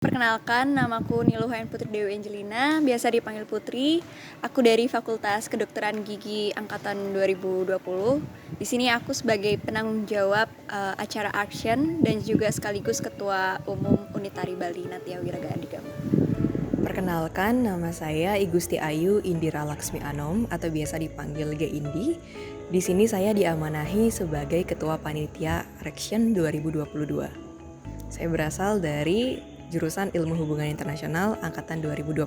Perkenalkan, namaku Niluhayan Putri Dewi Angelina, biasa dipanggil Putri. Aku dari Fakultas Kedokteran Gigi Angkatan 2020. Di sini aku sebagai penanggung jawab acara Action dan juga sekaligus Ketua Umum Unitari Bali Natya Wiragadigama. Perkenalkan, nama saya Igusti Ayu Indira Laksmi Anom atau biasa dipanggil G Indi. Di sini saya diamanahi sebagai Ketua Panitia Action 2022. Saya berasal dari jurusan Ilmu Hubungan Internasional Angkatan 2021.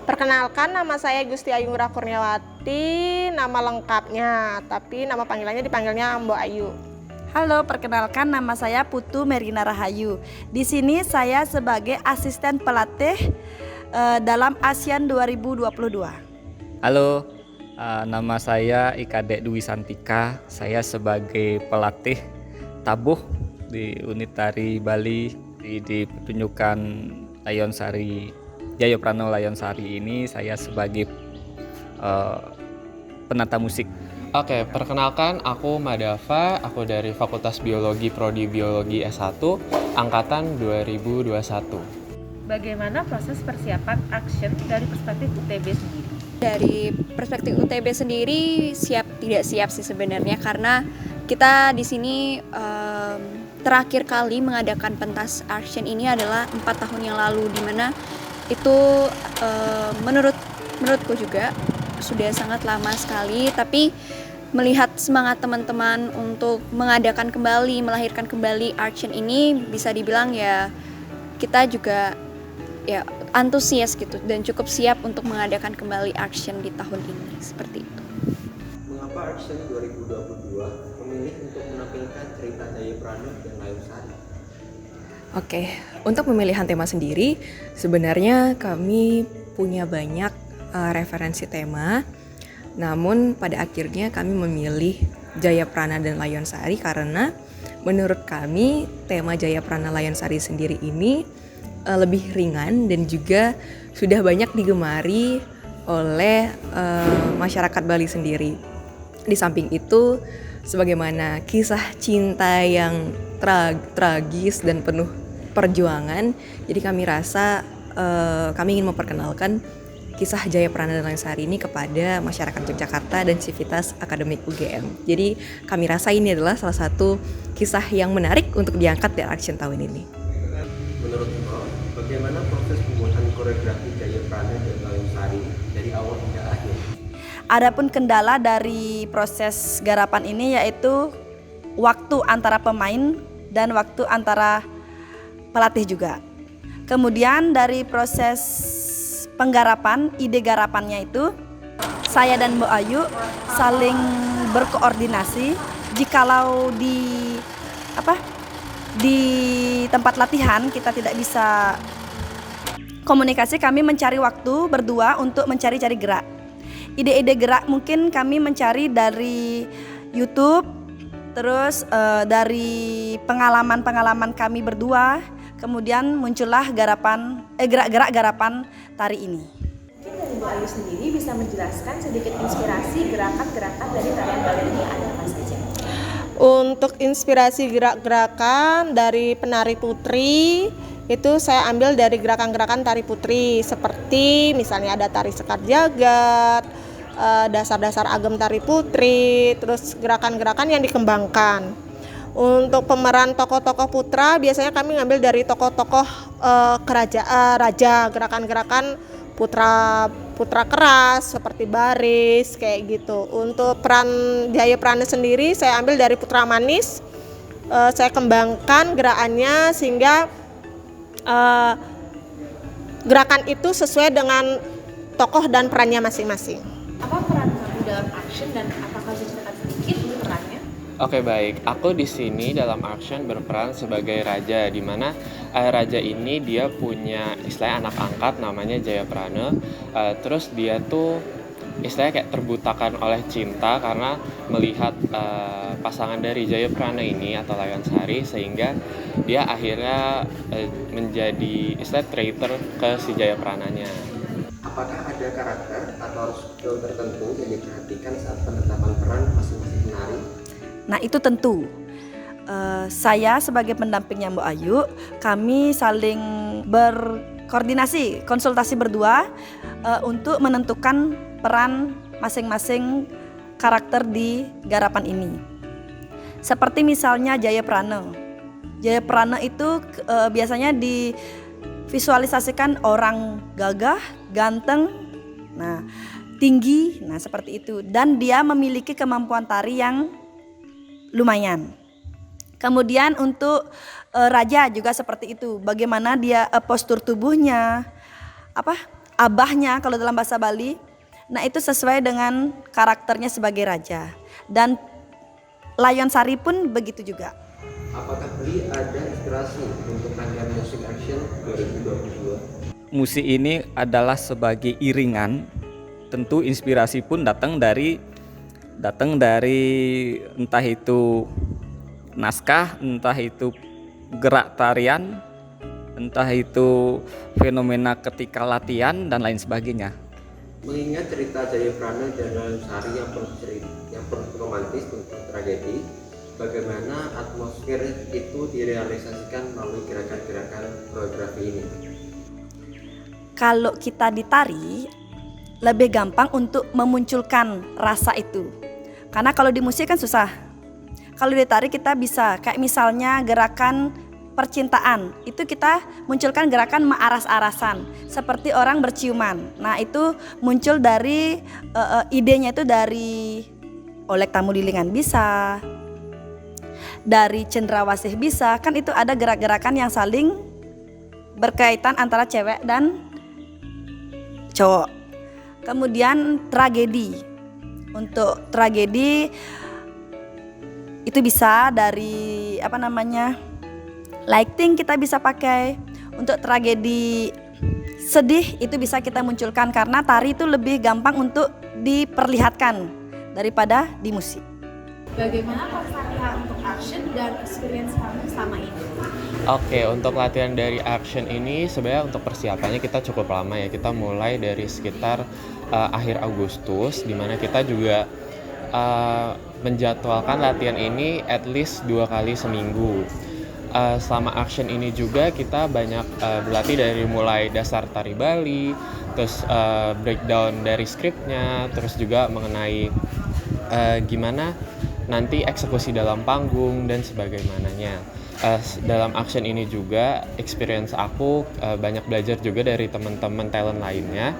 Perkenalkan, nama saya Gusti Ayu Ngurah Kurniawati, nama lengkapnya, tapi nama panggilannya dipanggilnya Mbok Ayu. Halo, perkenalkan nama saya Putu Merina Rahayu. Di sini saya sebagai asisten pelatih dalam ASEAN 2022. Halo, nama saya Ikadek Dwi Santika. Saya sebagai pelatih tabuh di Unitari Bali di pertunjukan Layonsari Jayaprana Layonsari ini. Saya sebagai penata musik. Oke, perkenalkan aku Madava, aku dari Fakultas Biologi Prodi Biologi S1 angkatan 2021. Bagaimana proses persiapan Action dari perspektif UTB sendiri? Dari perspektif UTB sendiri siap tidak siap sih sebenarnya, karena kita di sini terakhir kali mengadakan pentas Action ini adalah 4 tahun yang lalu, di mana itu menurutku juga sudah sangat lama sekali. Tapi melihat semangat teman-teman untuk mengadakan kembali, melahirkan kembali Action ini, bisa dibilang ya kita juga ya antusias gitu dan cukup siap untuk mengadakan kembali Action di tahun ini, seperti itu. Mengapa Action 2022 memilih untuk menampilkan cerita Jayaprana dan Layonsari? Oke, untuk pemilihan tema sendiri, sebenarnya kami punya banyak referensi tema. Namun pada akhirnya kami memilih Jayaprana dan Layonsari karena menurut kami tema Jayaprana Layonsari sendiri ini lebih ringan dan juga sudah banyak digemari oleh masyarakat Bali sendiri. Di samping itu, sebagaimana kisah cinta yang tragis dan penuh perjuangan, jadi kami rasa kami ingin memperkenalkan kisah Jayaprana dan Layonsari ini kepada masyarakat Yogyakarta dan sivitas akademik UGM. Jadi kami rasa ini adalah salah satu kisah yang menarik untuk diangkat di Action tahun ini. Menurut Mbak, bagaimana proses pembuatan koreografi Jayaprana dan Layonsari dari awal hingga akhir? Adapun kendala dari proses garapan ini yaitu waktu antara pemain dan waktu antara pelatih juga. Kemudian dari proses penggarapan, ide garapannya itu saya dan Mbak Ayu saling berkoordinasi. Jikalau di tempat latihan kita tidak bisa komunikasi, kami mencari waktu berdua untuk mencari-cari gerak. Ide-ide gerak mungkin kami mencari dari YouTube, terus dari pengalaman-pengalaman kami berdua, kemudian muncullah gerak-gerak garapan tari ini. Mungkin dari Bu Ayu sendiri bisa menjelaskan sedikit inspirasi gerakan-gerakan dari tarian Bali ini ada apa saja? Untuk inspirasi gerak-gerakan dari penari putri, itu saya ambil dari gerakan-gerakan tari putri, seperti misalnya ada tari sekar jagat, dasar-dasar agam tari putri, terus gerakan-gerakan yang dikembangkan. Untuk pemeran tokoh-tokoh putra, biasanya kami ngambil dari tokoh-tokoh kerajaan raja, gerakan-gerakan putra keras seperti baris kayak gitu. Untuk peran Jayaprana sendiri saya ambil dari putra manis, saya kembangkan gerakannya sehingga gerakan itu sesuai dengan tokoh dan perannya masing-masing. Apa peran kamu dalam Action dan apakah bisa ceritakan sedikit perannya? Oke, baik. Aku di sini dalam Action berperan sebagai raja, di mana raja ini dia punya istilahnya anak angkat namanya Jayaprana. Terus dia tuh istilahnya kayak terbutakan oleh cinta karena melihat pasangan dari Jayaprana ini atau Layonsari, sehingga dia akhirnya menjadi istilah traitor ke si Jayaprananya. Apakah ada karakter atau skill tertentu yang diperhatikan saat penetapan peran masing-masing penari? Nah itu tentu saya sebagai pendampingnya Mbak Ayu, kami saling berkoordinasi, konsultasi berdua untuk menentukan peran masing-masing karakter di garapan ini. Seperti misalnya Jaya Prana. Jaya Prana itu biasanya divisualisasikan orang gagah, ganteng, nah tinggi, nah seperti itu. Dan dia memiliki kemampuan tari yang lumayan. Kemudian untuk raja juga seperti itu. Bagaimana dia postur tubuhnya, abahnya kalau dalam bahasa Bali. Nah itu sesuai dengan karakternya sebagai raja. Dan Layon Sari pun begitu juga. Apakah Beli ada inspirasi untuk rangkaian musik action 2022? Musik ini adalah sebagai iringan. Tentu inspirasi pun datang dari entah itu naskah, entah itu gerak tarian, entah itu fenomena ketika latihan dan lain sebagainya. Mengingat cerita Jaya Prana dan Layon Sari yang penuh romantis tentang tragedi, bagaimana atmosfer itu direalisasikan melalui gerakan-gerakan koreografi ini? Kalau kita ditari, lebih gampang untuk memunculkan rasa itu. Karena kalau di musik kan susah. Kalau ditari kita bisa, kayak misalnya gerakan percintaan, itu kita munculkan gerakan mengaras-arasan, seperti orang berciuman. Nah itu muncul dari idenya itu dari olek tamu lilingan bisa, dari cendrawasih bisa, kan itu ada gerak-gerakan yang saling berkaitan antara cewek dan cowok. Kemudian tragedi, untuk tragedi itu bisa dari lighting kita bisa pakai. Untuk tragedi sedih itu bisa kita munculkan karena tari itu lebih gampang untuk diperlihatkan daripada di musik. Bagaimana proses latihan untuk action dan experience kamu selama ini? Oke, untuk latihan dari action ini sebenarnya untuk persiapannya kita cukup lama ya. Kita mulai dari sekitar akhir Agustus, di mana kita juga menjadwalkan latihan ini at least 2 kali seminggu. Selama action ini juga kita banyak berlatih dari mulai dasar tari Bali, terus breakdown dari skripnya, terus juga mengenai gimana nanti eksekusi dalam panggung dan sebagaimananya. Dalam action ini juga experience aku banyak belajar juga dari teman-teman talent lainnya.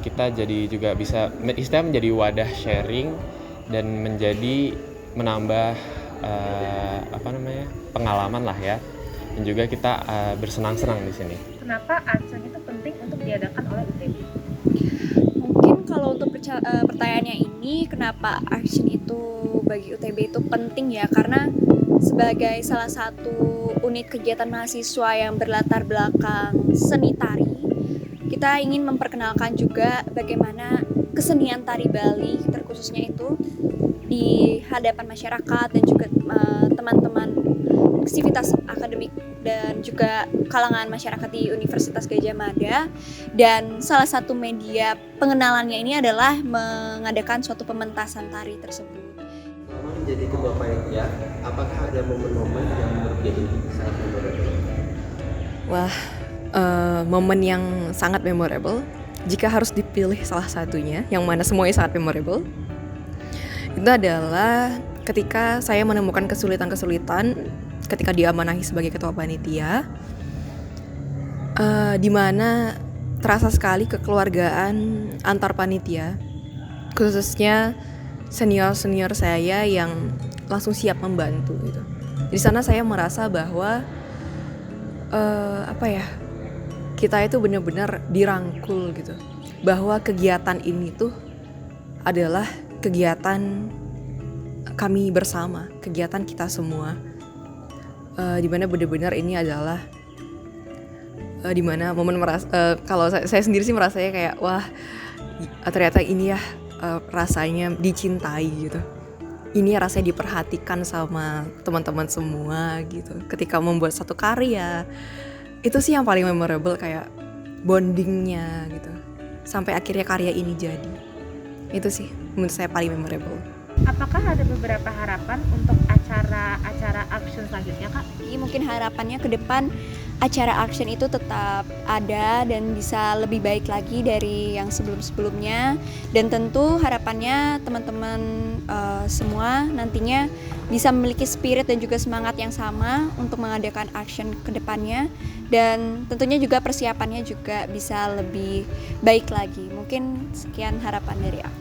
Kita jadi juga bisa istilahnya menjadi wadah sharing dan menambah pengalaman lah ya, dan juga kita bersenang-senang di sini. Kenapa action itu penting untuk diadakan oleh UTB? Mungkin kalau untuk pertanyaannya ini, kenapa action itu bagi UTB itu penting ya, karena sebagai salah satu unit kegiatan mahasiswa yang berlatar belakang seni tari, kita ingin memperkenalkan juga bagaimana kesenian tari Bali terkhususnya itu di hadapan masyarakat dan juga teman-teman aktivitas akademik dan juga kalangan masyarakat di Universitas Gadjah Mada. Dan salah satu media pengenalannya ini adalah mengadakan suatu pementasan tari tersebut. Selama menjadi ketua panitia, apakah ada momen-momen yang menjadi sangat memorable? Wah, momen yang sangat memorable, jika harus dipilih salah satunya, yang mana semuanya sangat memorable, itu adalah ketika saya menemukan kesulitan-kesulitan ketika diamanahi sebagai ketua panitia, di mana terasa sekali kekeluargaan antar panitia, khususnya senior-senior saya yang langsung siap membantu gitu. Di sana saya merasa bahwa kita itu benar-benar dirangkul gitu, bahwa kegiatan ini tuh adalah kegiatan kami bersama, kegiatan kita semua, dimana benar-benar ini adalah dimana momen kalau saya sendiri sih merasanya kayak wah ternyata ini ya rasanya dicintai gitu, ini rasanya diperhatikan sama teman-teman semua gitu ketika membuat satu karya. Itu sih yang paling memorable, kayak bondingnya gitu sampai akhirnya karya ini jadi. Itu sih menurut saya paling memorable. Apakah ada beberapa harapan untuk acara acara-acara action selanjutnya, Kak? Jadi mungkin harapannya ke depan acara action itu tetap ada dan bisa lebih baik lagi dari yang sebelum-sebelumnya, dan tentu harapannya teman-teman semua nantinya bisa memiliki spirit dan juga semangat yang sama untuk mengadakan action ke depannya, dan tentunya juga persiapannya juga bisa lebih baik lagi. Mungkin sekian harapan dari aku.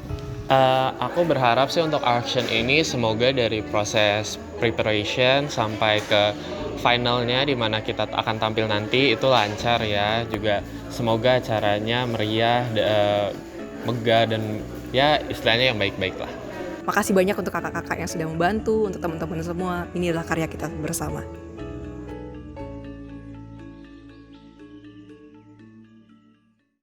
Aku berharap sih untuk action ini semoga dari proses preparation sampai ke finalnya di mana kita akan tampil nanti itu lancar ya. Juga semoga acaranya meriah, megah dan ya istilahnya yang baik-baik lah. Makasih banyak untuk kakak-kakak yang sudah membantu, untuk teman-teman semua. Ini adalah karya kita bersama.